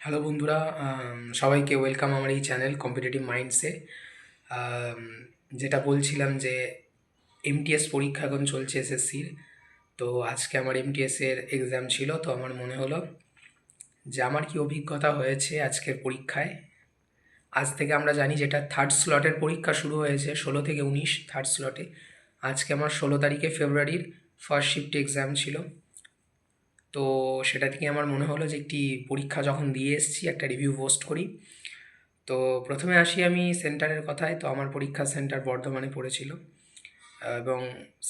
Hello বন্ধুরা, সবাইকে welcome আমার এই চ্যানেল কম্পিটিটিভ মাইন্ডসে। যেটা বলছিলাম যে এমটিএস পরীক্ষা এখন চলছে এসএসসির। তো আজকে আমার এমটিএসের এক্সাম ছিল, তো আমার মনে হলো যে আমার কি অভিজ্ঞতা হয়েছে আজকের পরীক্ষায়। আজ থেকে আমরা জানি যেটা থার্ড স্লটের পরীক্ষা শুরু হয়েছে 16 থেকে 19 থার্ড স্লটে। আজকে আমার 16 তারিখে ফেব্রুয়ারির ফার্স্ট শিফট এক্সাম ছিল। তো সেটা থেকে আমার মনে হলো যে একটি পরীক্ষা যখন দিয়ে এসেছি একটা রিভিউ পোস্ট করি। তো প্রথমে আসি আমি সেন্টারের কথায়। তো আমার পরীক্ষা সেন্টার বর্ধমানে পড়েছিল, এবং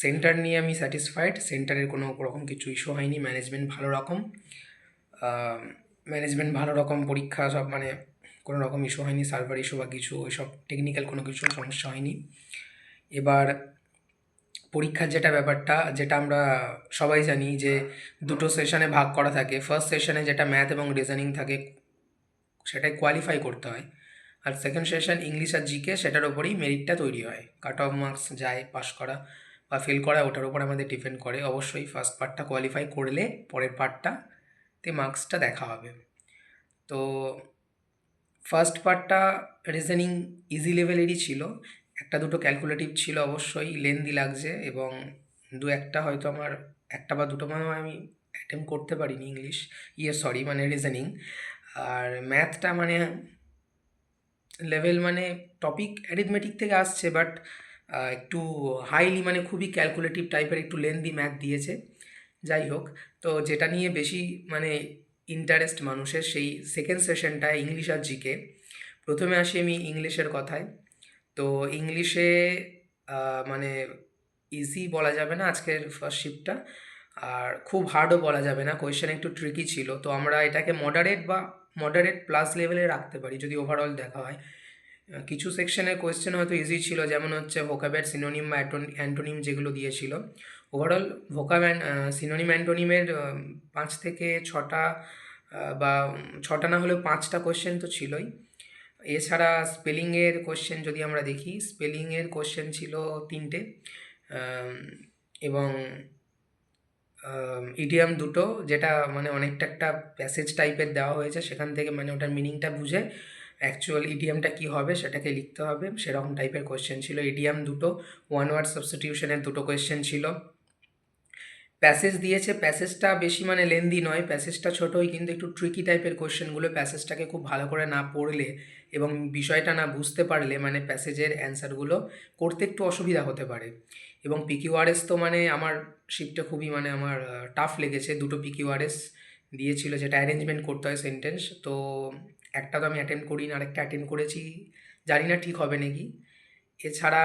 সেন্টার নিয়ে আমি স্যাটিসফাইড। সেন্টারের কোনো রকম কিছু ইস্যু হয়নি, ম্যানেজমেন্ট ভালো রকম, পরীক্ষা সব মানে কোনো রকম ইস্যু হয়নি, সার্ভার ইস্যু বা কিছু ওইসব টেকনিক্যাল কোনো কিছু সমস্যা হয়নি। এবার পরীক্ষার যেটা ব্যাপারটা, যেটা আমরা সবাই জানি যে দুটো সেশনে ভাগ করা থাকে। ফার্স্ট সেশনে যেটা ম্যাথ এবং রিজনিং থাকে সেটাই কোয়ালিফাই করতে হয়, আর সেকেন্ড সেশন ইংলিশ আর জিকে, সেটার ওপরেই মেরিটটা তৈরি হয়। কাট অফ মার্কস যায় পাস করা বা ফেল করা, ওটার ওপর আমাদের ডিপেন্ড করে। অবশ্যই ফার্স্ট পার্টটা কোয়ালিফাই করলে পরের পার্টটাতে মার্কসটা দেখা হবে। তো ফার্স্ট পার্টটা রিজনিং ইজি লেভেলেরই ছিল। একটা দুটো ক্যালকুলেটিভ ছিল, অবশ্যই লেন্দি লাগছে, এবং দু একটা হয়তো আমার একটা বা দুটো মানে আমি অ্যাটেম্প করতে পারিনি ইংলিশ, মানে রিজনিং। আর ম্যাথটা মানে লেভেল মানে টপিক অ্যারিথমেটিক থেকে আসছে, বাট একটু হাইলি মানে খুবই ক্যালকুলেটিভ টাইপের, একটু লেন্দি ম্যাথ দিয়েছে। যাই হোক, তো যেটা নিয়ে বেশি মানে ইন্টারেস্ট মানুষের, সেই সেকেন্ড সেশনটায় ইংলিশ আর জিকে। প্রথমে আসি আমি ইংলিশের কথায়। তো ইংলিশে মানে ইজি বলা যাবে না আজকের ফার্স্ট শিফটটা, আর খুব হার্ডও বলা যাবে না। কোয়েশ্চেন একটু ট্রিকি ছিল, তো আমরা এটাকে মডারেট প্লাস লেভেলে রাখতে পারি যদি ওভারঅল দেখা হয়। কিছু সেকশনের কোয়েশ্চেন হয়তো ইজি ছিল, যেমন হচ্ছে ভোকাবের সিনোনিম বা অ্যান্টোনিম যেগুলো দিয়েছিল। ওভারঅল ভোকাব অ্যান্ড সিনোনিম অ্যান্টোনিমের 5 থেকে 6টা বা 6টা না হলেও 5টা কোয়েশ্চেন তো ছিলই। এছাড়া স্পেলিংয়ের কোয়েশ্চেন যদি আমরা দেখি, স্পেলিংয়ের কোয়েশ্চেন ছিল 3টে, এবং ইডিয়াম দুটো, যেটা মানে অনেকটা একটা প্যাসেজ টাইপের দেওয়া হয়েছে, সেখান থেকে মানে ওটার মিনিংটা বুঝে অ্যাকচুয়াল ইডিয়ামটা কী হবে সেটাকে লিখতে হবে, সেরকম টাইপের কোয়েশ্চেন ছিল। ইডিয়াম দুটো, ওয়ান ওয়ার্ড সাবস্টিটিউশনের দুটো কোয়েশ্চেন ছিল। প্যাসেজ দিয়েছে, প্যাসেজটা বেশি মানে লেন্দি নয়, প্যাসেজটা ছোটোই, কিন্তু একটু ট্রিকি টাইপের কোয়েশ্চেনগুলো। প্যাসেজটাকে খুব ভালো করে না পড়লে এবং বিষয়টা না বুঝতে পারলে মানে প্যাসেজের অ্যান্সারগুলো করতে একটু অসুবিধা হতে পারে। এবং পিকিউআরএস তো মানে আমার শিফটে খুবই মানে আমার টাফ লেগেছে। দুটো পিকিউআরএস দিয়েছিল, যেটা অ্যারেঞ্জমেন্ট করতে হয় সেন্টেন্স। তো একটা তো আমি অ্যাটেন্ড করিনি, আরেকটা অ্যাটেন্ড করেছি, জানি না ঠিক হবে নাকি। এছাড়া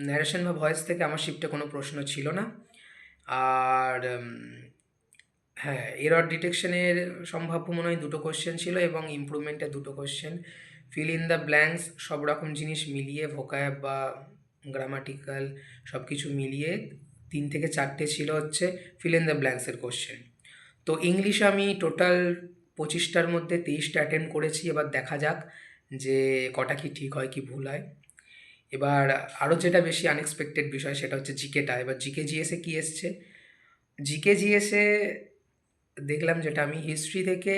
ন্যারেশন বা ভয়েস থেকে আমার শিফটে কোনো প্রশ্ন ছিল না। আর হ্যাঁ, এরর ডিটেকশনের সম্ভাব্য মনে হয় দুটো কোয়েশ্চেন ছিল, এবং ইমপ্রুভমেন্টের দুটো question. Fill in the blanks সব রকম জিনিস মিলিয়ে, ভোকাব বা গ্রামাটিক্যাল সব কিছু মিলিয়ে 3 থেকে 4টে ছিল হচ্ছে ফিল ইন দ্য ব্ল্যাঙ্কসের কোয়েশ্চেন। তো ইংলিশে আমি টোটাল 25টার মধ্যে 23টা অ্যাটেন্ড করেছি। এবার দেখা যাক যে কটা কি ঠিক হয় কি ভুল হয়। এবার আরও যেটা বেশি আনএক্সপেক্টেড বিষয় সেটা হচ্ছে জিকেটা। এবার জিকে জিএসে কী এসছে, জিকে জিএসে দেখলাম যেটা আমি হিস্ট্রি থেকে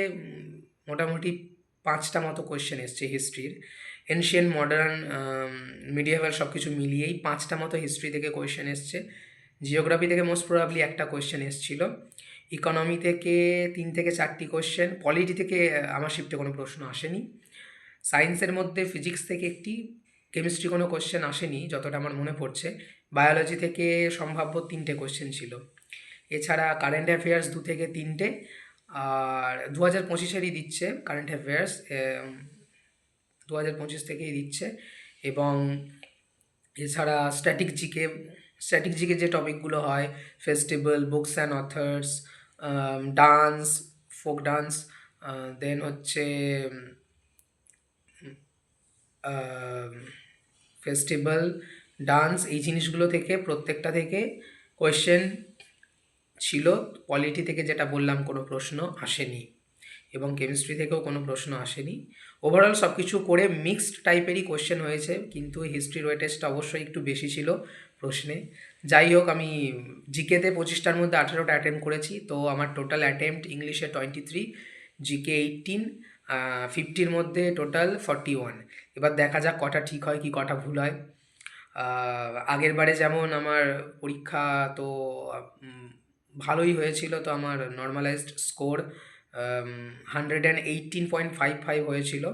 মোটামুটি 5টা মতো কোয়েশ্চেন এসছে হিস্ট্রির। এনশিয়েন্ট, মডার্ন, মিডিয়েভাল সব কিছু মিলিয়েই 5টা মতো হিস্ট্রি থেকে কোয়েশ্চেন এসছে। জিওগ্রাফি থেকে মোস্ট প্রবাবলি একটা কোয়েশ্চেন এসেছিল। ইকোনমি থেকে 3 থেকে 4টি কোয়েশ্চেন। পলিটি থেকে আমার শিফটে কোনো প্রশ্ন আসেনি। সায়েন্সের মধ্যে ফিজিক্স থেকে একটি, কেমিস্ট্রি কোনো কোয়েশ্চেন আসেনি যতটা আমার মনে পড়ছে। বায়োলজি থেকে সম্ভাব্য 3টে কোয়েশ্চেন ছিল। এছাড়া কারেন্ট অ্যাফেয়ার্স 2 থেকে 3টে, আর 2025-এরই দিচ্ছে কারেন্ট অ্যাফেয়ার্স, 2025 থেকেই দিচ্ছে। এবং এছাড়া স্ট্যাটিক জিকে যে টপিকগুলো হয়, festival, books and authors, dance, folk dance, then হচ্ছে ফেস্টিভ্যাল, ডান্স, এই জিনিসগুলো থেকে প্রত্যেকটা থেকে কোয়েশ্চেন ছিল। পলিটি থেকে যেটা বললাম কোনো প্রশ্ন আসেনি, এবং কেমিস্ট্রি থেকেও কোনো প্রশ্ন আসেনি। ওভারঅল সব কিছু করে মিক্সড টাইপেরই কোয়েশ্চেন হয়েছে, কিন্তু হিস্ট্রির ওয়েটেজটা অবশ্যই একটু বেশি ছিল প্রশ্নে। যাই হোক, আমি জিকেতে 25টার মধ্যে 18টা অ্যাটেম্প করেছি। তো আমার টোটাল অ্যাটেম্প্ট ইংলিশে 23, জিকে 18, 50-র মধ্যে টোটাল 41। এবার দেখা যাক কটা ঠিক হয় কি কটা ভুল হয়। আগের বারে যেমন আমার পরীক্ষা তো উম, ভালোই হয়েছিল, তো আমার নর্মালাইজড স্কোর 118.55 হয়েছিল।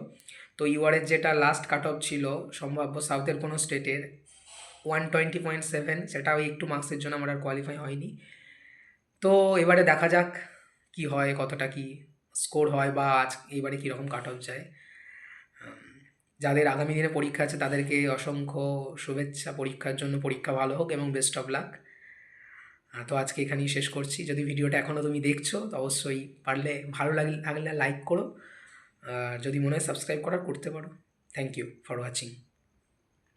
তো ইউআরের যেটা লাস্ট কাট অফ ছিল সম্ভাব্য সাউথের কোনো স্টেটের 120.7, সেটাও একটু মার্কসের জন্য আমার আর কোয়ালিফাই হয়নি। তো এবারে দেখা যাক কি হয়, কতটা কি স্কোর হয়, বা এবারে কীরকম কাট অফ যায়। যাদের আগামী দিনে পরীক্ষা আছে তাদেরকে অসংখ্য শুভেচ্ছা পরীক্ষার জন্য। পরীক্ষা ভালো হোক এবং বেস্ট অফ লাক। তো আজকে এখানেই শেষ করছি। যদি ভিডিওটা এখনও তুমি দেখছো তো অবশ্যই পারলে ভালো লাগলে লাইক করো, আর যদি মনে হয় সাবস্ক্রাইব করতে পারো। Thank you for watching.